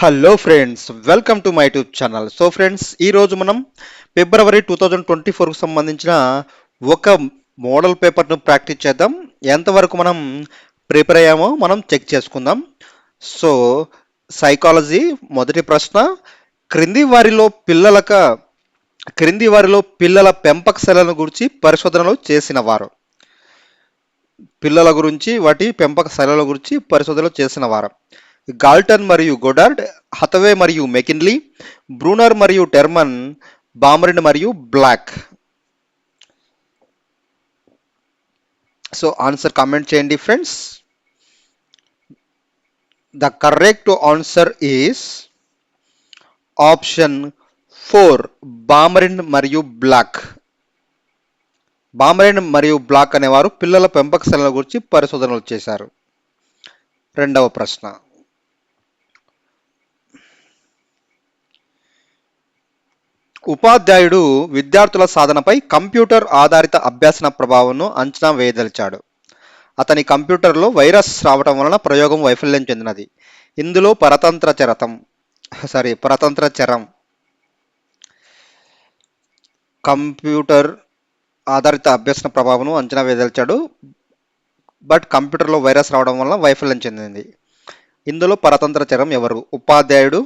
Hello friends, welcome to my YouTube channel. So friends, ఈరోజు మనం ఫిబ్రవరి 2024కు సంబంధించిన ఒక మోడల్ పేపర్ను ప్రాక్టీస్ చేద్దాం. ఎంతవరకు మనం ప్రిపేర్ అయ్యామో మనం చెక్ చేసుకుందాం. సో సైకాలజీ మొదటి ప్రశ్న, క్రింది వారిలో పిల్లల పెంపకశాలను గురించి పరిశోధనలు చేసిన వారు. పిల్లల గురించి, వాటి పెంపకశాలల గురించి పరిశోధనలు చేసిన వారు: గాల్టన్ మరియు గొడార్డ్, హతవే మరియు మెకిన్లీ, బ్రూనర్ మరియు టెర్మన్, బామరిన్ మరియు బ్లాక్. సో ఆన్సర్ కామెంట్ చేయండి friends. The correct answer is option 4, బామరిన్ మరియు బ్లాక్. బామరిన్ మరియు బ్లాక్ అనేవారు పిల్లల పెంపకశాలల గురించి పరిశోధనలు చేశారు. రెండవ ప్రశ్న, ఉపాధ్యాయుడు విద్యార్థుల సాధనపై కంప్యూటర్ ఆధారిత అభ్యాసన ప్రభావంను అంచనా వేయదలిచాడు. అతని కంప్యూటర్లో వైరస్ రావటం వలన ప్రయోగం వైఫల్యం చెందినది. ఇందులో పరతంత్ర చరం కంప్యూటర్ ఆధారిత అభ్యాసన ప్రభావం అంచనా వేయదలిచాడు, బట్ కంప్యూటర్లో వైరస్ రావడం వలన వైఫల్యం చెందింది. ఇందులో పరతంత్ర చరం ఎవరు? ఉపాధ్యాయుడు,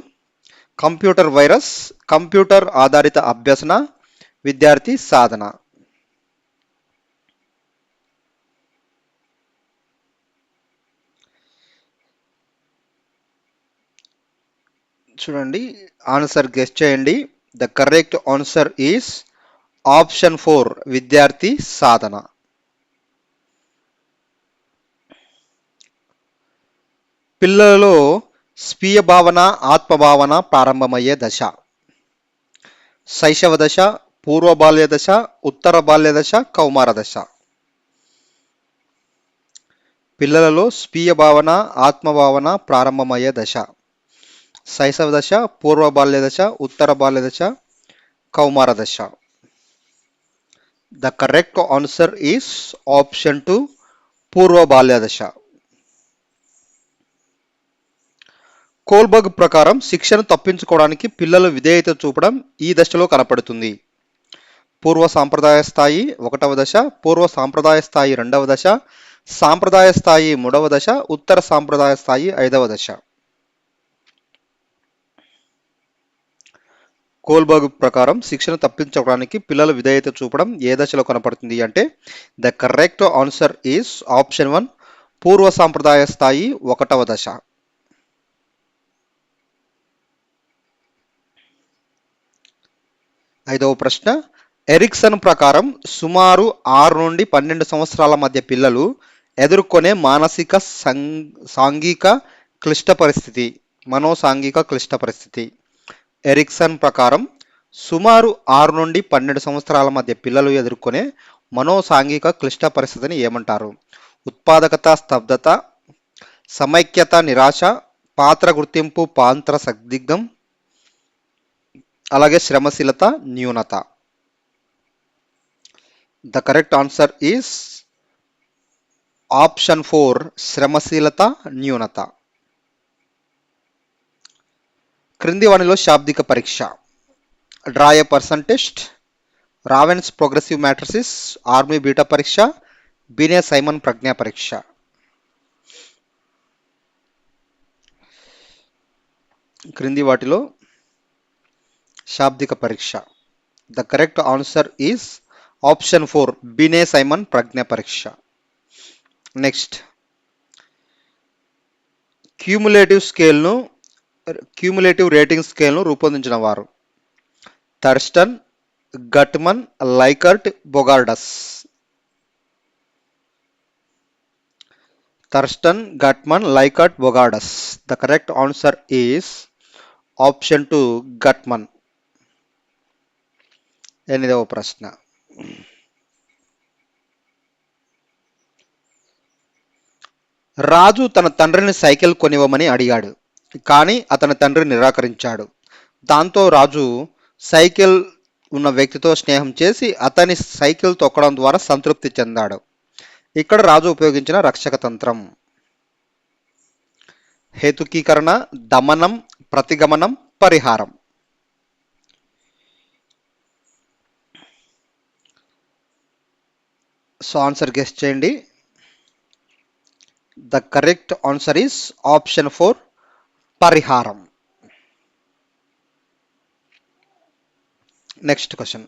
కంప్యూటర్ వైరస్, కంప్యూటర్ ఆధారిత అభ్యసన, విద్యార్థి సాధన. చూడండి, ఆన్సర్ గెస్ చేయండి. The correct answer is option 4, విద్యార్థి సాధన. పిల్లలలో స్వీయ భావన, ఆత్మభావన ప్రారంభమయ్యే దశ: శైశవ దశ, పూర్వ బాల్య దశ, ఉత్తర బాల్య దశ, కౌమార దశ. పిల్లలలో స్వీయ భావన, ఆత్మభావన ప్రారంభమయ్యే దశ: శైశవ దశ, పూర్వ బాల్య దశ, ఉత్తర బాల్య దశ, కౌమార దశ. The correct answer is option 2, పూర్వ బాల్య దశ. కోల్బర్గ్ ప్రకారం శిక్షను తప్పించుకోవడానికి పిల్లలు విధేయత చూపడం ఈ దశలో కనపడుతుంది: పూర్వ సాంప్రదాయ స్థాయి 1వ దశ, పూర్వ సాంప్రదాయ స్థాయి 2వ దశ, సాంప్రదాయ స్థాయి 3వ దశ, ఉత్తర సాంప్రదాయ స్థాయి 5వ దశ. కోల్బర్గ్ ప్రకారం శిక్షను తప్పించుకోవడానికి పిల్లలు విధేయత చూపడం ఏ దశలో కనపడుతుంది అంటే the correct answer is option 1, పూర్వ సాంప్రదాయ స్థాయి 1వ దశ. ఐదవ ప్రశ్న, ఎరిక్సన్ ప్రకారం సుమారు 6 నుండి 12 సంవత్సరాల మధ్య పిల్లలు ఎదుర్కొనే మానసిక సాంఘిక క్లిష్ట పరిస్థితి, మనోసాంఘిక క్లిష్ట పరిస్థితి. ఎరిక్సన్ ప్రకారం సుమారు 6 నుండి 12 సంవత్సరాల మధ్య పిల్లలు ఎదుర్కొనే మనోసాంఘిక క్లిష్ట పరిస్థితిని ఏమంటారు? ఉత్పాదకత స్తబ్దత, సమైక్యత నిరాశ, పాత్ర గుర్తింపు పాత్ర సందిగ్ధం, అలాగే శ్రమశీలత న్యూనత. The correct answer is option 4, శ్రమశీలత న్యూనత. క్రింది వానిలో శాబ్దిక పరీక్ష: draw a person test, Raven's progressive matrices, army beta పరీక్ష, బీనే సైమన్ ప్రజ్ఞా పరీక్ష. క్రింది వాటిలో శాబ్దిక పరీక్ష. ద కరెక్ట్ ఆన్సర్ ఈస్ ఆప్షన్ 4, బీనే సైమన్ ప్రజ్ఞా పరీక్ష. నెక్స్ట్, క్యూములేటివ్ రేటింగ్ స్కేల్ను రూపొందించిన వారు: Thurstone, Guttman, Likert, Bogardus. Thurstone, Guttman, Likert, Bogardus. The correct answer is option 2, Guttman. 8వ ప్రశ్న, రాజు తన తండ్రిని సైకిల్ కొనివ్వమని అడిగాడు, కానీ అతని తండ్రి నిరాకరించాడు. దాంతో రాజు సైకిల్ ఉన్న వ్యక్తితో స్నేహం చేసి అతని సైకిల్ తొక్కడం ద్వారా సంతృప్తి చెందాడు. ఇక్కడ రాజు ఉపయోగించిన రక్షక తంత్రం: హేతుకీకరణ, దమనం, ప్రతిగమనం, పరిహారం. సో ఆన్సర్ గెస్ చేయండి. The correct answer is option 4, పరిహారం. Next question.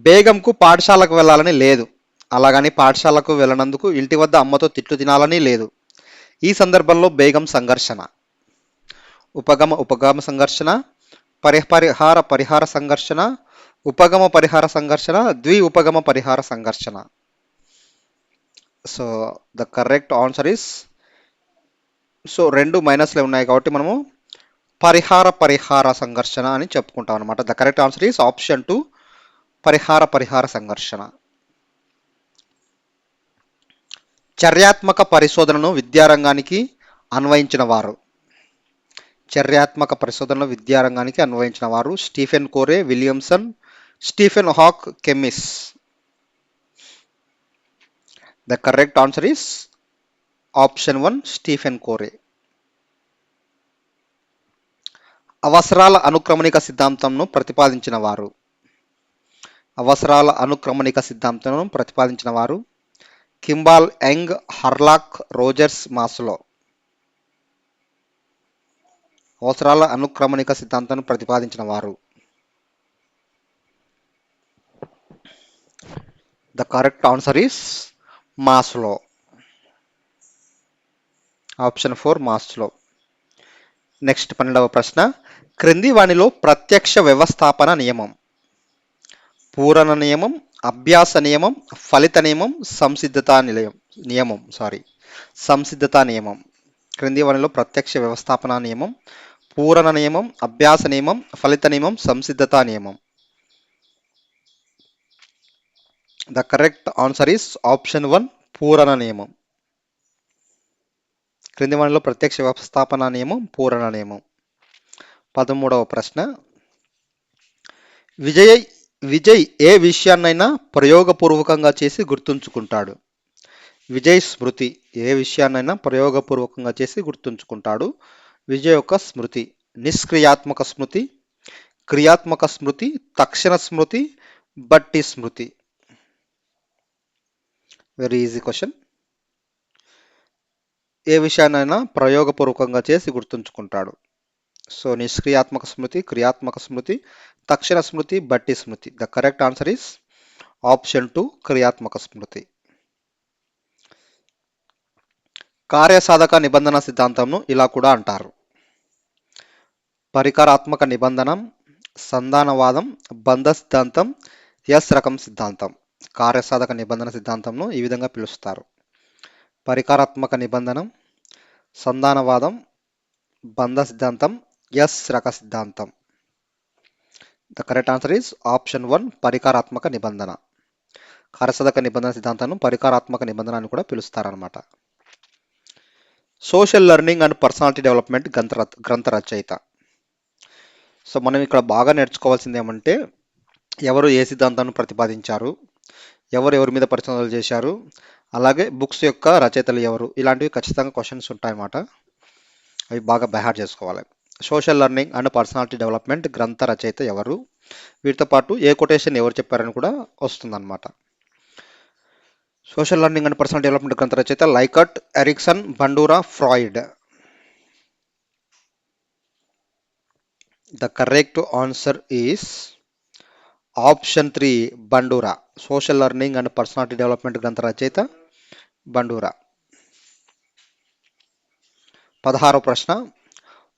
బేగంకు పాఠశాలకు వెళ్ళాలని లేదు, అలాగని పాఠశాలకు వెళ్ళనందుకు ఇంటి వద్ద అమ్మతో తిట్లు తినాలని లేదు. ఈ సందర్భంలో బేగం సంఘర్షణ ఉపగమ సంఘర్షణ, పరిహార సంఘర్షణ, ఉపగమ పరిహార సంఘర్షణ, ఉపగమ పరిహార సంఘర్షణ. So the correct answer is, so రెండు మైనస్లే ఉన్నాయి కాబట్టి మనము పరిహార సంఘర్షణ అని చెప్పుకుంటాం అనమాట. The correct answer is option 2, పరిహార సంఘర్షణ. చర్యాత్మక పరిశోధనను విద్యారంగానికి అన్వయించిన వారు. చర్యాత్మక పరిశోధనలు విద్యారంగానికి అన్వయించిన వారు Stephen Corey, Williamson, Stephen Hawk, Kemmis. The correct answer is option 1, Stephen Corey. అవసరాల అనుక్రమణిక సిద్ధాంతంను ప్రతిపాదించిన వారు. అవసరాల అనుక్రమణిక సిద్ధాంతంను ప్రతిపాదించిన వారు Kimball, Young, Hurlock, Rogers, Maslow. అవసరాల అనుక్రమణిక సిద్ధాంతాన్ని ప్రతిపాదించిన వారు. The correct answer is Maslow. Option 4, Maslow. Next 12వ ప్రశ్న. క్రింది వానిలో ప్రత్యక్ష వ్యవస్థాపన నియమం, పూరణ నియమం, అభ్యాస నియమం, ఫలిత నియమం, సంసిద్ధతా నియమం. క్రింది వానిలో ప్రత్యక్ష వ్యవస్థాపన నియమం, పూరణ నియమం, అభ్యాస నియమం, ఫలిత నియమం, సంసిద్ధతా నియమం. The correct answer is option 1, పూరణ నియమం. క్రింది వానిలో ప్రత్యక్ష వ్యవస్థాపన నియమం, పూరణ నియమం. 13వ ప్రశ్న. విజయ్ ఏ విషయాన్నైనా ప్రయోగపూర్వకంగా చేసి గుర్తుంచుకుంటాడు. విజయ్ స్మృతి ఏ విషయాన్నైనా ప్రయోగపూర్వకంగా చేసి గుర్తుంచుకుంటాడు. విజయ్ యొక్క స్మృతి నిష్క్రియాత్మక స్మృతి, క్రియాత్మక స్మృతి, తక్షణ స్మృతి, బట్టి స్మృతి. Very easy question. ఏ విషయాన్నైనా ప్రయోగపూర్వకంగా చేసి గుర్తుంచుకుంటాడు. సో నిష్క్రియాత్మక స్మృతి, క్రియాత్మక స్మృతి, తక్షణ స్మృతి, బట్టి స్మృతి. The correct answer is option 2, క్రియాత్మక స్మృతి. కార్యసాధక నిబంధన సిద్ధాంతంను ఇలా కూడా అంటారు. పరికరాత్మక నిబంధనం, సంధానవాదం, బంధ సిద్ధాంతం, ఎస్ రకం సిద్ధాంతం. కార్యసాధక నిబంధన సిద్ధాంతంను ఈ విధంగా పిలుస్తారు. పరికరాత్మక నిబంధనం, సంధానవాదం, బంధ సిద్ధాంతం, ఎస్ రక సిద్ధాంతం. The correct answer is option 1, పరికరాత్మక నిబంధన. కార్యసాధక నిబంధన సిద్ధాంతాన్ని పరికరాత్మక నిబంధన అని కూడా పిలుస్తారనమాట. Social learning and personality development గ్రంథ రచయిత. సో మనం ఇక్కడ బాగా నేర్చుకోవాల్సింది ఏమంటే ఎవరు ఏ సిద్ధాంతాన్ని ప్రతిపాదించారు, ఎవరి మీద పరిశోధనలు చేశారు, అలాగే బుక్స్ యొక్క రచయితలు ఎవరు, ఇలాంటివి ఖచ్చితంగా క్వశ్చన్స్ ఉంటాయన్నమాట. అవి బాగా బైహార్ట్ చేసుకోవాలి. Social learning and personality development గ్రంథ రచయిత ఎవరు, వీటితో పాటు ఏ కొటేషన్ ఎవరు చెప్పారని కూడా వస్తుందన్నమాట. Social learning and personal development గ్రంథ రచయిత Likert, Erikson, Bandura, Freud. The correct answer is option 3, Bandura. Social learning and personality development గ్రంథ రచయిత బండూరా. 16వ ప్రశ్న.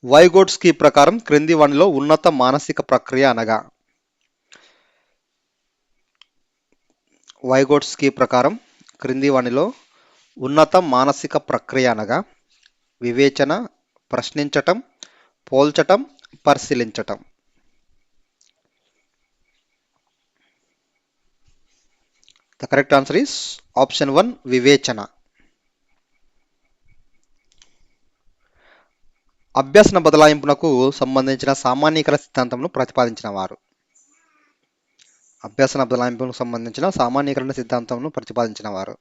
వైగోట్స్కీ ప్రకారం క్రింది వానిలో ఉన్నత మానసిక ప్రక్రియ అనగా. వైగోట్స్కీ ప్రకారం క్రింది వానిలో ఉన్నత మానసిక ప్రక్రియ అనగా వివేచన, ప్రశ్నించటం, పోల్చటం, పరిశీలించటం. The correct answer is option 1, వివేచన. అభ్యసన బదలాయింపునకు సంబంధించిన సామాన్యీకరణ సిద్ధాంతంను ప్రతిపాదించిన వారు. అభ్యసన బదలాయింపునకు సంబంధించిన సామాన్యీకరణ సిద్ధాంతంను ప్రతిపాదించిన వారు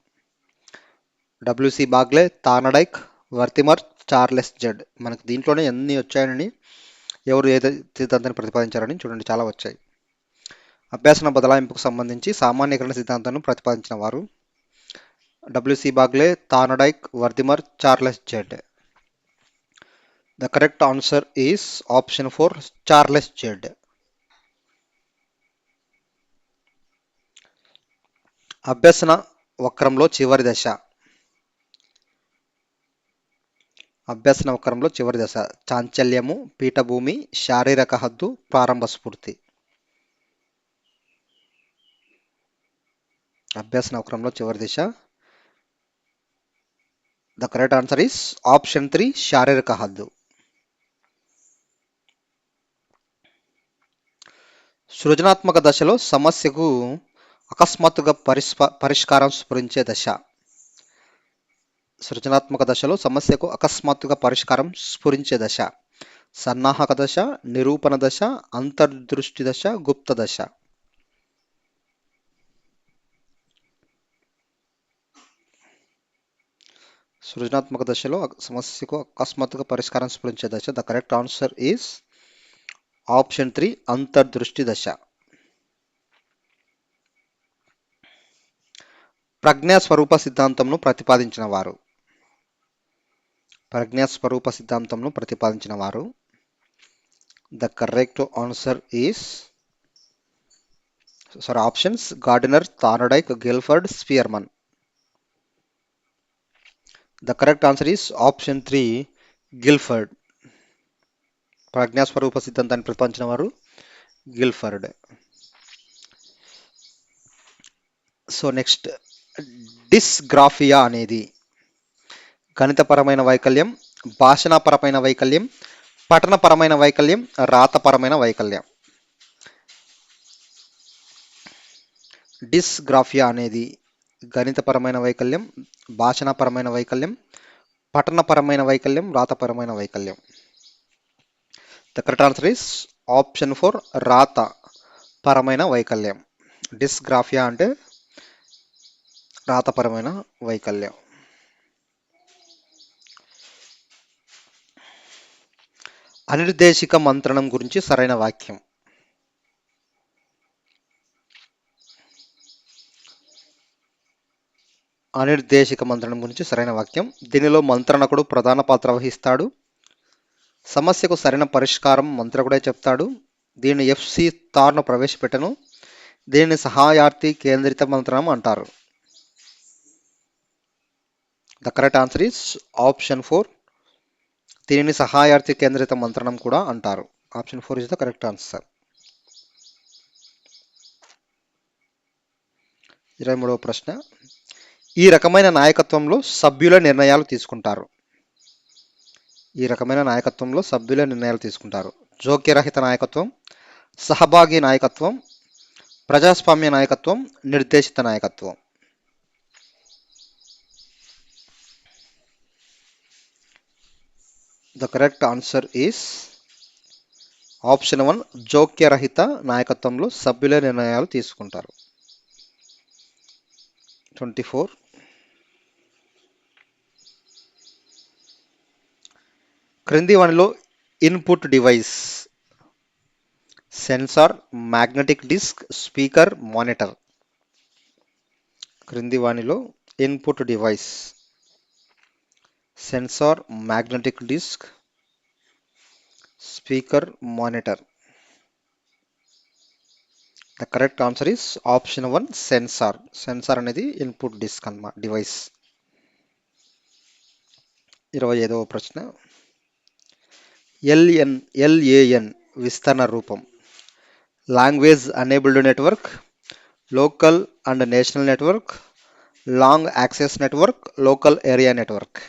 డబ్ల్యూసి బాగ్లే, తార్నడైక్, వర్తిమర్, చార్లెస్ జడ్. మనకు దీంట్లోనే ఎన్ని వచ్చాయని, ఎవరు ఏ సిద్ధాంతాన్ని ప్రతిపాదించారని చూడండి, చాలా వచ్చాయి. అభ్యాసన బదలాయింపుకు సంబంధించి సామాన్యీకరణ సిద్ధాంతాన్ని ప్రతిపాదించిన వారు W C Bagley, Thorndike, Wertheimer, Charles Judd. The correct answer is option 4, Charles Judd. అభ్యసన వక్రంలో చివరి దశ. అభ్యసన వక్రంలో చివరి దశ చాంచల్యము, పీఠభూమి, శారీరక హద్దు, ప్రారంభ స్ఫూర్తి. అభ్యసన వక్రంలో చివరి దిశ. The correct answer is option 3, శారీరక హద్దు. సృజనాత్మక దశలో సమస్యకు అకస్మాత్తుగా పరిష్కారం స్ఫురించే దశ. సృజనాత్మక దశలో సమస్యకు అకస్మాత్తుగా పరిష్కారం స్ఫురించే దశ సన్నాహక దశ, నిరూపణ దశ, అంతర్దృష్టి దశ, గుప్త దశ. సృజనాత్మక దశలో సమస్యకు అకస్మాత్తుగా పరిష్కారం స్ఫురించే దశ. The correct answer is option 3, అంతర్దృష్టి దశ. ప్రజ్ఞాస్వరూప సిద్ధాంతంను ప్రతిపాదించిన వారు. ప్రజ్ఞాస్వరూప సిద్ధాంతంను ప్రతిపాదించిన వారు. The correct answer is options Gardner, Thorndike, Guilford, Spearman. The correct answer is option 3, Guilford. ప్రజ్ఞాస్వరూప సిద్ధాంతాన్ని ప్రతిపాదించిన వారు గిల్ఫర్డ్. సో నెక్స్ట్, డిస్గ్రాఫియా అనేది గణితపరమైన వైకల్యం, భాషణాపరమైన వైకల్యం, పఠనపరమైన వైకల్యం, రాతపరమైన వైకల్యం. డిస్గ్రాఫియా అనేది గణితపరమైన వైకల్యం, భాషణాపరమైన వైకల్యం, పఠనపరమైన వైకల్యం, రాతపరమైన వైకల్యం. The correct answer is option 4, రాత పరమైన వైకల్యం. డిస్గ్రాఫియా అంటే రాతపరమైన వైకల్యం. అనిర్దేశిక మంత్రణం గురించి సరైన వాక్యం. అనిర్దేశిక మంత్రణం గురించి సరైన వాక్యం. దీనిలో మంత్రణకుడు ప్రధాన పాత్ర వహిస్తాడు. సమస్యకు సరైన పరిష్కారం మంత్రకుడే చెప్తాడు. దీన్ని ఎఫ్సి థార్ను ప్రవేశపెట్టను. దీనిని సహాయార్థి కేంద్రిత మంత్రణం అంటారు. The correct answer is option 4, దీనిని సహాయార్థి కేంద్రిత మంత్రణం కూడా అంటారు. Option 4 is the correct answer. 23వ ప్రశ్న, ఈ రకమైన నాయకత్వంలో సభ్యుల నిర్ణయాలు తీసుకుంటారు. ఈ రకమైన నాయకత్వంలో సభ్యుల నిర్ణయాలు తీసుకుంటారు. జోక్యరహిత నాయకత్వం, సహభాగి నాయకత్వం, ప్రజాస్వామ్య నాయకత్వం, నిర్దేశిత నాయకత్వం. The correct answer is option 1, జోక్యరహిత నాయకత్వంలో సభ్యుల నిర్ణయాలు తీసుకుంటారు. 24, క్రింది వానిలో input device sensor, magnetic disk, speaker, monitor. క్రింది వానిలో input device sensor, magnetic disk, speaker, monitor. The correct answer is option 1, sensor. Sensor అనేది ఇన్పుట్ డిస్క్ అన్నమాట, డివైస్. 25వ ప్రశ్న, ఎల్ఏఎన్ విస్తరణ రూపం. Language enabled network, local and national network, long access network, local area network.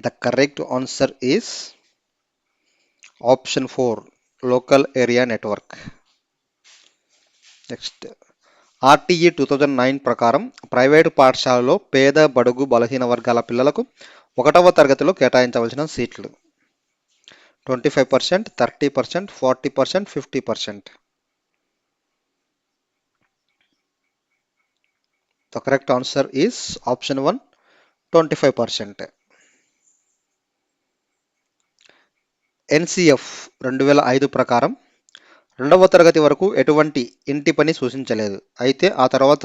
The correct answer is option 4, local area network. Next, RTE 2009 ప్రకారం private పాఠశాలలో పేద, బడుగు, బలహీన వర్గాల పిల్లలకు 1వ తరగతిలో కేటాయించవలసిన సీట్లు 25%, 30%, 40%, 50%. The correct answer is option 1, 25%. NCF 2005 ప్రకారం 2వ తరగతి వరకు ఎటువంటి ఇంటి పని సూచించలేదు. అయితే ఆ తర్వాత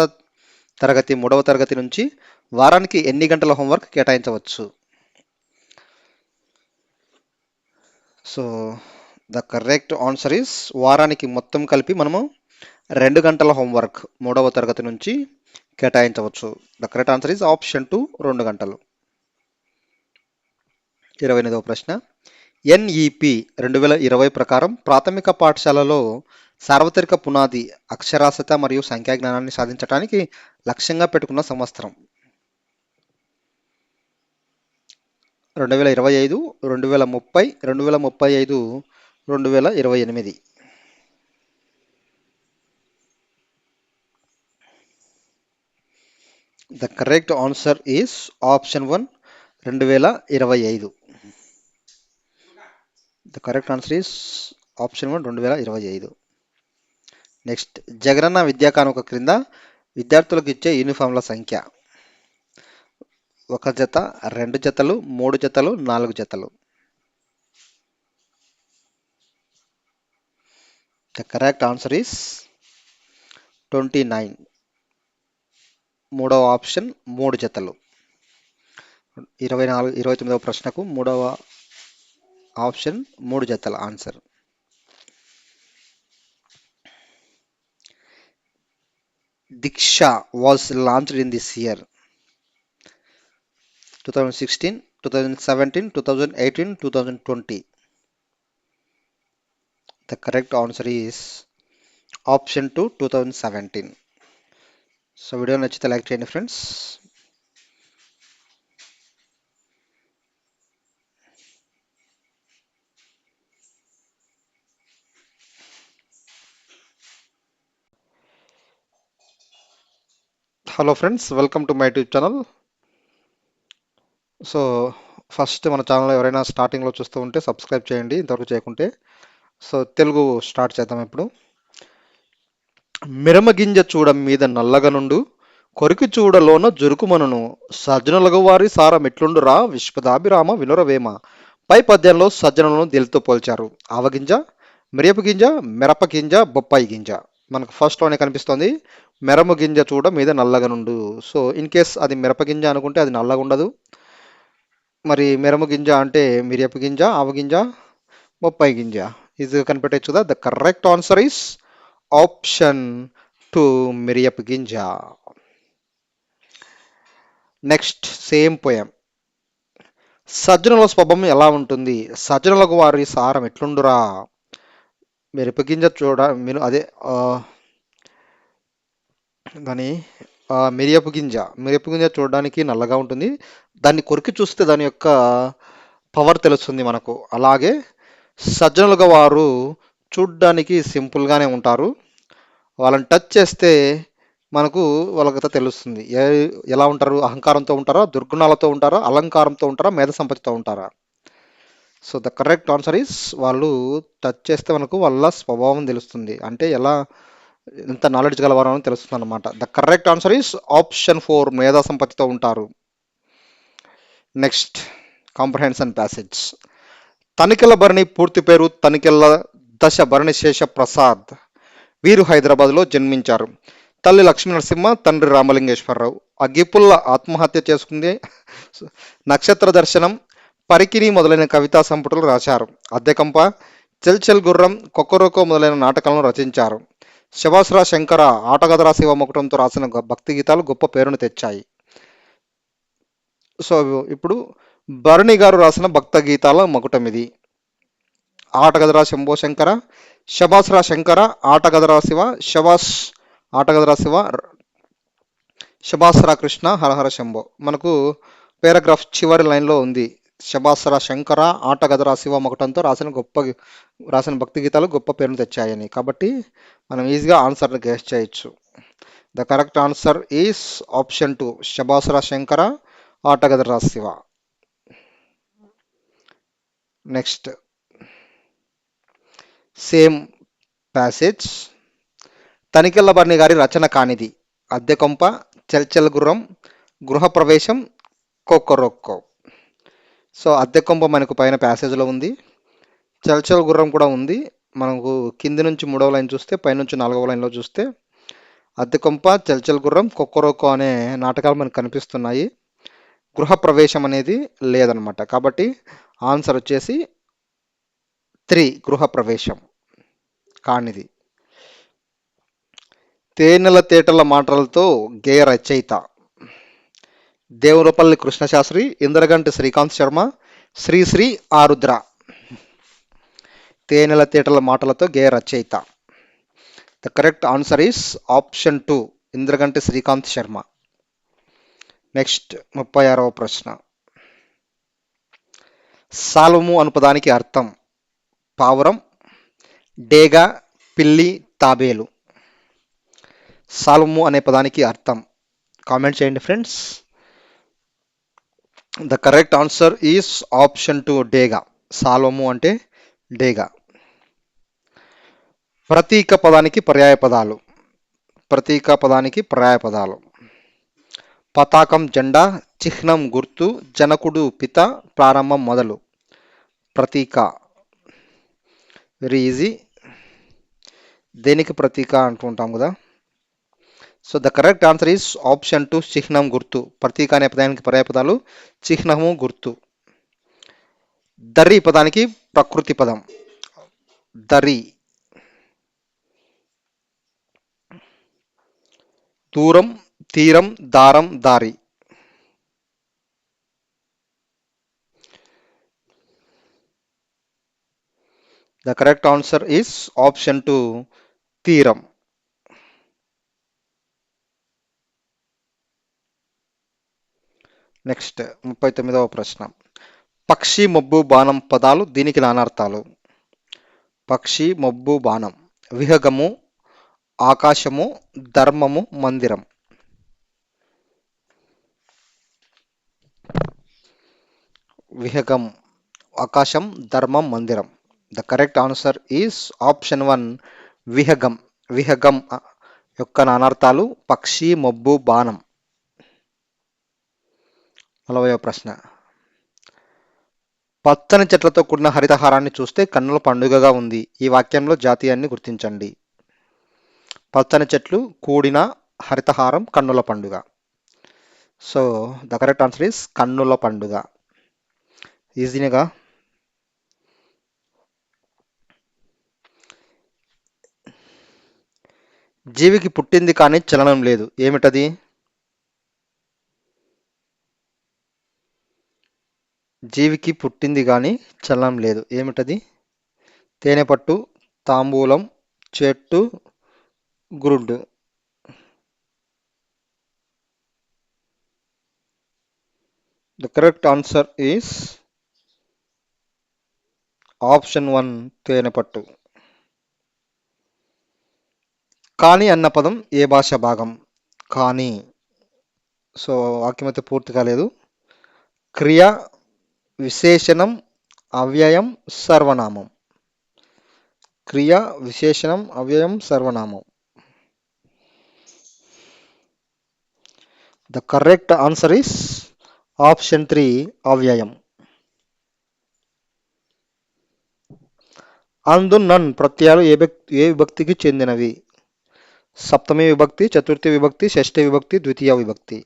తరగతి 3వ తరగతి నుంచి వారానికి ఎన్ని గంటల హోంవర్క్ కేటాయించవచ్చు? So the correct answer is వారానికి మొత్తం కలిపి మనము 2 గంటల హోంవర్క్ 3వ తరగతి నుంచి కేటాయించవచ్చు. The correct answer is option 2 2 గంటలు. 28వ ప్రశ్న ఎన్ఈపి 2020 ప్రకారం ప్రాథమిక పాఠశాలలో సార్వత్రిక పునాది అక్షరాస్యత మరియు సంఖ్యా జ్ఞానాన్ని సాధించడానికి లక్ష్యంగా పెట్టుకున్న సంవత్సరం 2025, 2030, 2035, 2028. The correct answer is option 1 2025. The correct answer is option 1 2025. Next Jagananna Vidya కానుక క్రింద విద్యార్థులకు ఇచ్చే యూనిఫామ్ల సంఖ్య 1 జత, 2 జతలు, 3 జతలు, 4 జతలు. The correct answer is 29. మూడవ ఆప్షన్ 3 జతలు. 29వ ప్రశ్నకు మూడవ ఆప్షన్ 3 జతల answer. Diksha was launched in this year 2016, 2017, 2018, 2020. The correct answer is option 2 2017. So video నచ్చితే లైక్ చేయండి friends. Hello friends, welcome to my YouTube channel. So first మన channel ఎవరైనా స్టార్టింగ్లో చూస్తూ ఉంటే సబ్స్క్రైబ్ చేయండి ఇంతవరకు చేయకుంటే. సో తెలుగు స్టార్ట్ చేద్దాం ఇప్పుడు. మిరమగింజ చూడ మీద నల్లగనుండు కొరికి చూడలోన జురుకుమనును సజ్జనులగు వారి సారం ఎట్లుండురా విశ్వదాభిరామ వినురవేమ. పై పద్యంలో సజ్జనులను దేనితో పోల్చారు? ఆవగింజ, మిరియపు గింజ, మిరప గింజ, బొప్పాయి గింజ. మనకు ఫస్ట్లోనే కనిపిస్తుంది మిరమ గింజ చూడ మీద నల్లగనుండు. సో ఇన్ కేస్ అది మిరప గింజ అనుకుంటే అది నల్లగా ఉండదు. మరి మిరమ గింజ అంటే మిరియపు గింజ, ఆవగింజ, బొప్పాయి గింజ. ఇది కనిపెట్టచ్చు కదా. The correct answer is option 2 మిరియపు గింజ. Next same poem. సజ్జనుల స్వభావం ఎలా ఉంటుంది? సజ్జనులకు వారి సారం ఎట్లుండురా. మిరపగింజ చూడ మీరు అదే దాని మిరియపు గింజ చూడడానికి నల్లగా ఉంటుంది. దాన్ని కొరికి చూస్తే దాని యొక్క పవర్ తెలుస్తుంది మనకు. అలాగే సజ్జనులుగా వారు చూడ్డానికి సింపుల్గానే ఉంటారు. వాళ్ళని టచ్ చేస్తే మనకు వాళ్ళకైతే తెలుస్తుంది ఎలా ఉంటారు. అహంకారంతో ఉంటారా, దుర్గుణాలతో ఉంటారా, అలంకారంతో ఉంటారా, మేధ సంపత్తితో ఉంటారా. So the correct answer is వాళ్ళు టచ్ చేస్తే మనకు వాళ్ళ స్వభావం తెలుస్తుంది, అంటే ఎలా ఎంత నాలెడ్జ్ గలవారో అని తెలుస్తుంది అనమాట. The correct answer is option 4 మేధా సంపత్తితో ఉంటారు. Next comprehension passage. Tanikella Bharani పూర్తి పేరు తనికెళ్ళ దశ భరణి శేష ప్రసాద్. వీరు హైదరాబాద్లో జన్మించారు. తల్లి లక్ష్మీ నరసింహ, తండ్రి రామలింగేశ్వరరావు. అగ్గిపుల్ల ఆత్మహత్య చేసుకుంది. నక్షత్ర దర్శనం, పరికిని మొదలైన కవితా సంపుటలు రాశారు. అద్దెకంప, చెల్చెల్ గుర్రం, కొక్కరోకో మొదలైన నాటకాలను రచించారు. శభాస్రా శంకర, ఆటగదరా శివ మొకటంతో రాసిన భక్తి గీతాలు గొప్ప పేరును తెచ్చాయి. సో ఇప్పుడు భరణి గారు రాసిన భక్త గీతాల మకుటం ఇది. ఆటగదరా శంభో శంకర, శభాస్రా శంకర, ఆటగదరా శివ, ఆటగదరా శివ, శభాస్రా కృష్ణ, హరహర శంభో. మనకు పారాగ్రాఫ్ చివరి లైన్లో ఉంది శభాస్రా శంకర, ఆటగదరా శివ మొకటంతో రాసిన భక్తి గీతాలు గొప్ప పేరును తెచ్చాయని. కాబట్టి మనం ఈజీగా ఆన్సర్ని గెస్ చేయొచ్చు. The correct answer is option 2 శభాస్రా శంకర, ఆటగదరా శివ. Next same passage. Tanikella Bharani గారి రచన కానిది? అద్దెకొంప, చెల్చెల్ గుర్రం, గృహప్రవేశం, కొక్కరొక్కో. సో అద్దెకొంప మనకు పైన ప్యాసేజ్లో ఉంది. చలచల గుర్రం కూడా ఉంది. మనకు కింది నుంచి 3వ లైన్ చూస్తే, పైనుంచి 4వ లైన్లో చూస్తే అద్దెకొంప, చలచల గుర్రం, కొక్కరోకో అనే నాటకాలు మనకు కనిపిస్తున్నాయి. గృహప్రవేశం అనేది లేదనమాట. కాబట్టి ఆన్సర్ వచ్చేసి 3 గృహప్రవేశం కానిది. తేనెల తేటల మాటలతో గేయ రచయిత దేవులపల్లి కృష్ణశాస్త్రి, ఇంద్రగంటి శ్రీకాంత్ శర్మ, శ్రీశ్రీ ఆరుద్ర. తేనెల తేటల మాటలతో గేయ రచయిత. The correct answer is option 2 Indraganti Srikanth Sharma. Next 36వ ప్రశ్న. సాల్వము అను పదానికి అర్థం పావురం, డేగ, పిల్లి, తాబేలు. సాల్వము అనే పదానికి అర్థం కామెంట్ చేయండి friends. The correct answer is option 2 డేగ. సాల్వము అంటే డేగ. ప్రతీక పదానికి పర్యాయ పదాలు. ప్రతీక పదానికి పర్యాయ పదాలు పతాకం జెండా, చిహ్నం గుర్తు, జనకుడు పిత, ప్రారంభం మొదలు. ప్రతీక వెరీ ఈజీ. దేనికి ప్రతీక అంటుంటాం కదా. So the correct answer is option 2 చిహ్నం గుర్తు. ప్రతీక అనే పదానికి పర్యాయ పదాలు చిహ్నము, గుర్తు. దరి పదానికి ప్రకృతి పదం దరి. దూరం, తీరం, దారం, దారి. The correct answer is option 2 తీరం. నెక్స్ట్ 39వ ప్రశ్న. పక్షి, మబ్బు, బాణం పదాలు దీనికి నానార్థాలు. పక్షి, మబ్బు, బాణం. విహగము, ఆకాశము, ధర్మము, మందిరం. విహగం, ఆకాశం, ధర్మం, మందిరం. The correct answer is option 1 విహగం. విహగం యొక్క నానార్థాలు పక్షి, మబ్బు, బాణం. 40వ ప్రశ్న. పచ్చని చెట్లతో కూడిన హరితహారాన్ని చూస్తే కన్నుల పండుగగా ఉంది. ఈ వాక్యంలో జాతీయాన్ని గుర్తించండి. పచ్చని చెట్లు కూడిన హరితహారం కన్నుల పండుగ. So the correct answer is కన్నుల పండుగ. ఈజీనేగా. జీవికి పుట్టింది కానీ చలనం లేదు, ఏమిటది? జీవికి పుట్టింది కానీ చలనం లేదు, ఏమిటది? తేనెపట్టు, తాంబూలం, చెట్టు, గురుడ్డు. The correct answer is option 1 తేనెపట్టు. కానీ అన్న పదం ఏ భాష భాగం? కానీ. సో వాక్యం అయితే పూర్తి కాలేదు. క్రియ, విశేషణం, అవ్యయం, సర్వనామం. క్రియ, విశేషణం, అవ్యయం, సర్వనామం. The correct answer is option 3 అవ్యయం. అందు నన్ ప్రత్యయాలు ఏ విభక్తికి చెందినవి? సప్తమి విభక్తి, చతుర్థి విభక్తి, షష్ఠి విభక్తి, ద్వితీయ విభక్తి.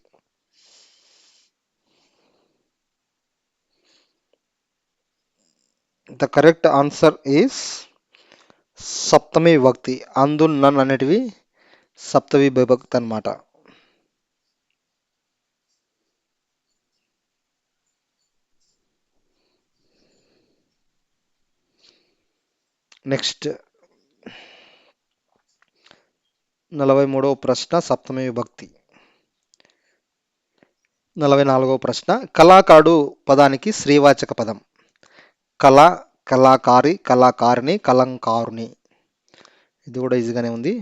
ద కరెక్ట్ ఆన్సర్ ఈస్ సప్తమి విభక్తి. అందు నన్ అనేటివి సప్తమి విభక్తి అన్నమాట. నెక్స్ట్ 43వ ప్రశ్న సప్తమి విభక్తి. 44వ ప్రశ్న. కళాకారుడు పదానికి శ్రీవాచక పదం. కళ, కళాకారి, కళాకారిణి, కలంకారుని. ఇది కూడా ఈజీగానే ఉంది.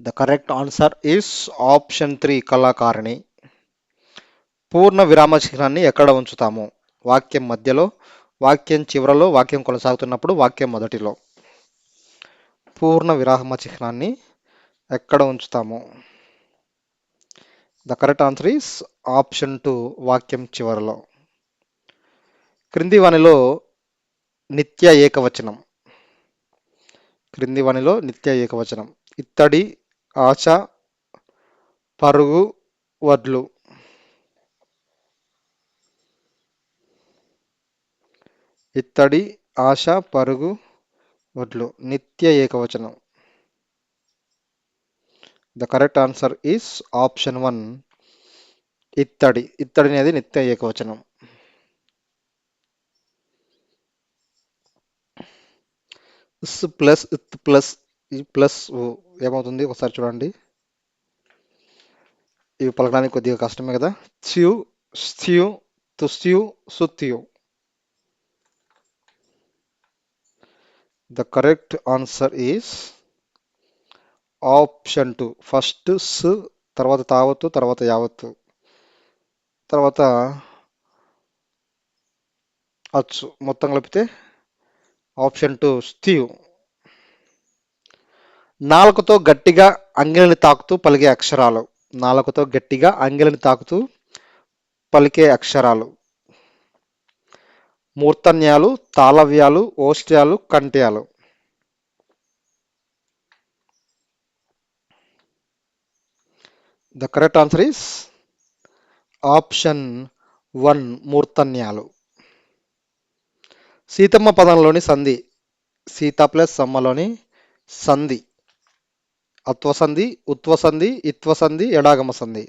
The correct answer is option 3 కళాకారిణి. పూర్ణ విరామ చిహ్నాన్ని ఎక్కడ ఉంచుతాము? వాక్యం మధ్యలో, వాక్యం చివరలో, వాక్యం కొనసాగుతున్నప్పుడు, వాక్యం మొదటిలో. పూర్ణ విరామ చిహ్నాన్ని ఎక్కడ ఉంచుతాము? The correct answer is option 2 వాక్యం చివరలో. క్రింది వానిలో నిత్య ఏకవచనం. క్రింది వానిలో నిత్య ఏకవచనం. ఇత్తడి, ఆశ, పరుగు, వడ్లు. ఇత్తడి, ఆశ, పరుగు, వడ్లు నిత్య ఏకవచనం. The correct answer is option 1 ఇత్తడి. ఇత్తడి అనేది నిత్య ఏకవచనం. ఇస్ ప్లస్ ఇత్ ప్లస్ ఈ ప్లస్ ఓ ఏమవుతుంది ఒకసారి చూడండి. ఇవి పలకడానికి కొద్దిగా కష్టమే కదా. త్యూ, స్త్యూ, తుస్త్యూ, సుత్యూ. The correct answer is option 2 first స్, తర్వాత తావత్తు, తర్వాత యావత్తు, తర్వాత అచ్చు, మొత్తం కలిపితే ఆప్షన్ 2 స్త్యూ. నాలుకతో గట్టిగా అంగిలిని తాకుతూ పలికే అక్షరాలు. నాలుకతో గట్టిగా అంగిలిని తాకుతూ పలికే అక్షరాలు. మూర్ధన్యాలు, తాళవ్యాలు, ఓష్ట్యాలు, కంఠ్యాలు. The correct answer is option 1 మూర్ధన్యాలు. సీతమ్మ పదంలోని సంధి. సీత ప్లస్ సమ్మలోని సంధి. అత్వసంధి, ఉత్వసంధి, ఇత్వసంధి, ఎడాగమ సంధి.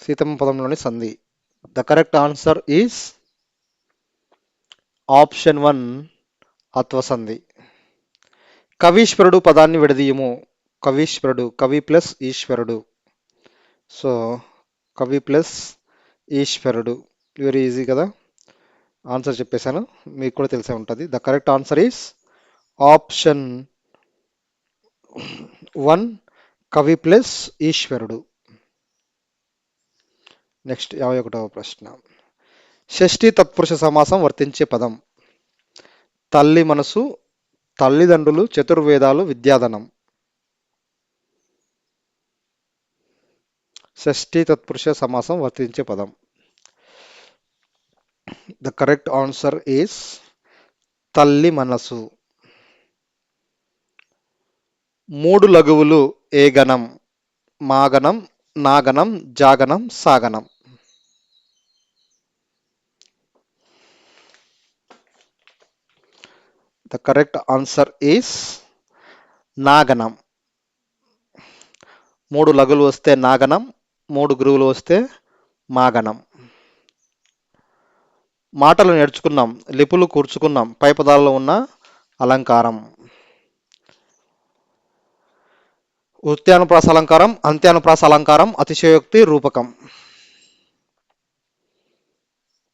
సీతమ్మ పదంలోని సంధి. The correct answer is option 1 అత్వసంధి. కవీశ్వరుడు పదాన్ని విడదీయము. కవీశ్వరుడు, కవి ప్లస్ ఈశ్వరుడు. సో కవి ప్లస్ ఈశ్వరుడు. వెరీ ఈజీ కదా. ఆన్సర్ చెప్పేశాను, మీకు కూడా తెలిసే ఉంటుంది. The correct answer is option 1 కవి ప్లస్ ఈశ్వరుడు. నెక్స్ట్ 51వ ప్రశ్న. షష్ఠి తత్పురుష సమాసం వర్తించే పదం. తల్లి మనసు, తల్లిదండ్రులు, చతుర్వేదాలు, విద్యాధనం. షష్ఠి తత్పురుష సమాసం వర్తించే పదం. ద కరెక్ట్ ఆన్సర్ ఈస్ తల్లి మనసు. మూడు లఘువులు ఏ గణం? మాగణం, నాగణం, జాగణం, సాగణం. ద కరెక్ట్ ఆన్సర్ ఈస్ నాగణం. మూడు లఘువులు వస్తే నాగణం, మూడు గురువులు వస్తే మాగణం. మాటలు నేర్చుకున్నాం, లిపులు కూర్చుకున్నాం, పై పదాలలో ఉన్న అలంకారం. వృత్యానుప్రాస అలంకారం, అంత్యానుప్రాస అలంకారం, అతిశయోక్తి, రూపకం.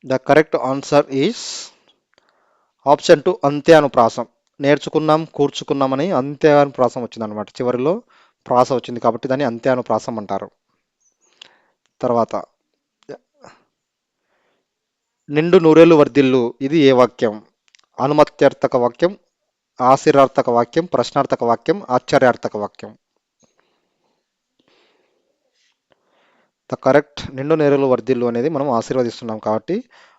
The correct answer is option 2 అంత్యానుప్రాసం. నేర్చుకున్నాం, కూర్చుకున్నామని అంత్యానుప్రాసం వచ్చింది అనమాట. చివరిలో ప్రాస వచ్చింది కాబట్టి దాన్ని అంత్యానుప్రాసం అంటారు. తర్వాత నిండు నూరేళ్లు వర్ధిల్లు. ఇది ఏ వాక్యం? అనుమత్యర్థక వాక్యం, ఆశీర్వార్థక వాక్యం, ప్రశ్నార్థక వాక్యం, ఆశ్చర్యార్థక వాక్యం. ద కరెక్ట్ నిండు నేరులు వర్ధిల్లు అనేది మనం ఆశీర్వదిస్తున్నాం కాబట్టి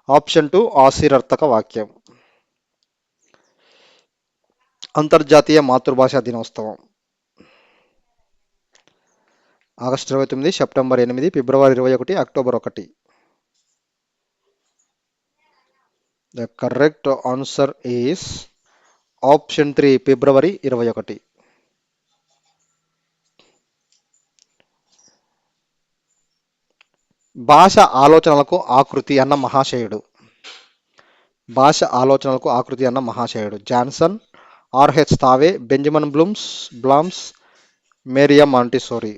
ఆప్షన్ 2 ఆశీర్వార్థక వాక్యం. అంతర్జాతీయ మాతృభాషా దినోత్సవం. August 29, September 8, February 21, October 1. The correct answer is option 3 ఫిబ్రవరి 21. భాష ఆలోచనలకు ఆకృతి అన్న మహాశయుడు. భాష ఆలోచనలకు ఆకృతి అన్న మహాశయుడు. Johnson, R H Tawney, Benjamin Blooms, Maria Montessori.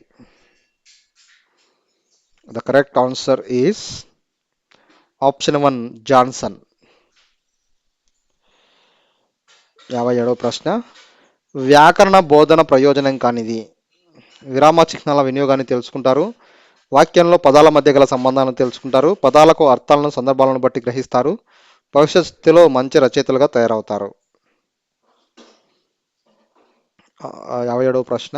The correct answer is option 1 Johnson. 57వ ప్రశ్న. వ్యాకరణ బోధన ప్రయోజనం కానిది. విరామ చిహ్నాల వినియోగాన్ని తెలుసుకుంటారు, వాక్యంలో పదాల మధ్య గల సంబంధాలను తెలుసుకుంటారు, పదాలకు అర్థాలను సందర్భాలను బట్టి గ్రహిస్తారు, భవిష్యత్తులో మంచి రచయితలుగా తయారవుతారు. 57వ ప్రశ్న.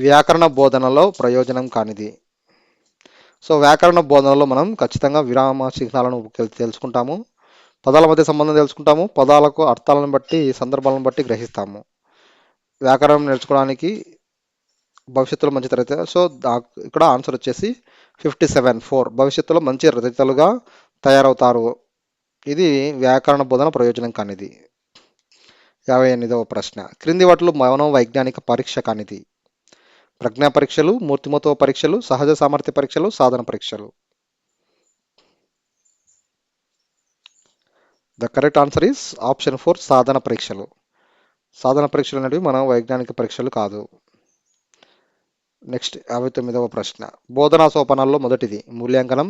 వ్యాకరణ బోధనలో ప్రయోజనం కానిది. సో వ్యాకరణ బోధనలో మనం ఖచ్చితంగా విరామ చిహ్నాలను తెలుసుకుంటాము, పదాల మధ్య సంబంధం తెలుసుకుంటాము, పదాలకు అర్థాలను బట్టి సందర్భాలను బట్టి గ్రహిస్తాము. వ్యాకరణం నేర్చుకోవడానికి భవిష్యత్తులో మంచి తరగతి. సో ఇక్కడ ఆన్సర్ వచ్చేసి 57 భవిష్యత్తులో మంచి రచయితలుగా తయారవుతారు. ఇది వ్యాకరణ బోధన ప్రయోజనం కానిది. 58వ ప్రశ్న, క్రింది వాటిలో మనోవైజ్ఞానిక పరీక్ష కానిది? ప్రజ్ఞా పరీక్షలు, మూర్తిమత్వ పరీక్షలు, సహజ సామర్థ్య పరీక్షలు, సాధన పరీక్షలు. The correct answer is option 4 సాధన పరీక్షలు. సాధన పరీక్షలు అనేవి మన వైజ్ఞానిక పరీక్షలు కాదు. నెక్స్ట్ 59వ ప్రశ్న, బోధనా సోపానాల్లో మొదటిది మూల్యాంకనం,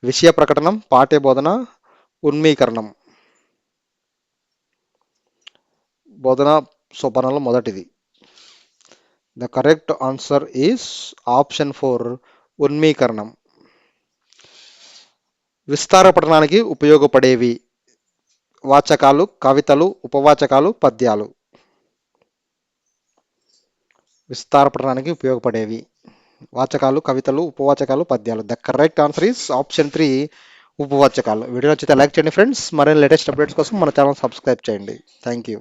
విషయ ప్రకటనం, పాఠ్య బోధన, ఉన్మీకరణం. బోధనా సోపానాల్లో మొదటిది. The correct answer is option 4 ఉన్మీకరణం. విస్తార పఠనానికి ఉపయోగపడేవి వాచకాలు, కవితలు, ఉపవాచకాలు, పద్యాలు. విస్తార పఠనానికి ఉపయోగపడేవి వాచకాలు, కవితలు, ఉపవాచకాలు, పద్యాలు. The correct answer is option 3 ఉపవాచకాలు. వీడియో నచ్చితే లైక్ చేయండి ఫ్రెండ్స్. మరిన్ని లేటెస్ట్ అప్డేట్స్ కోసం మన ఛానల్ సబ్స్క్రైబ్ చేయండి. Thank you.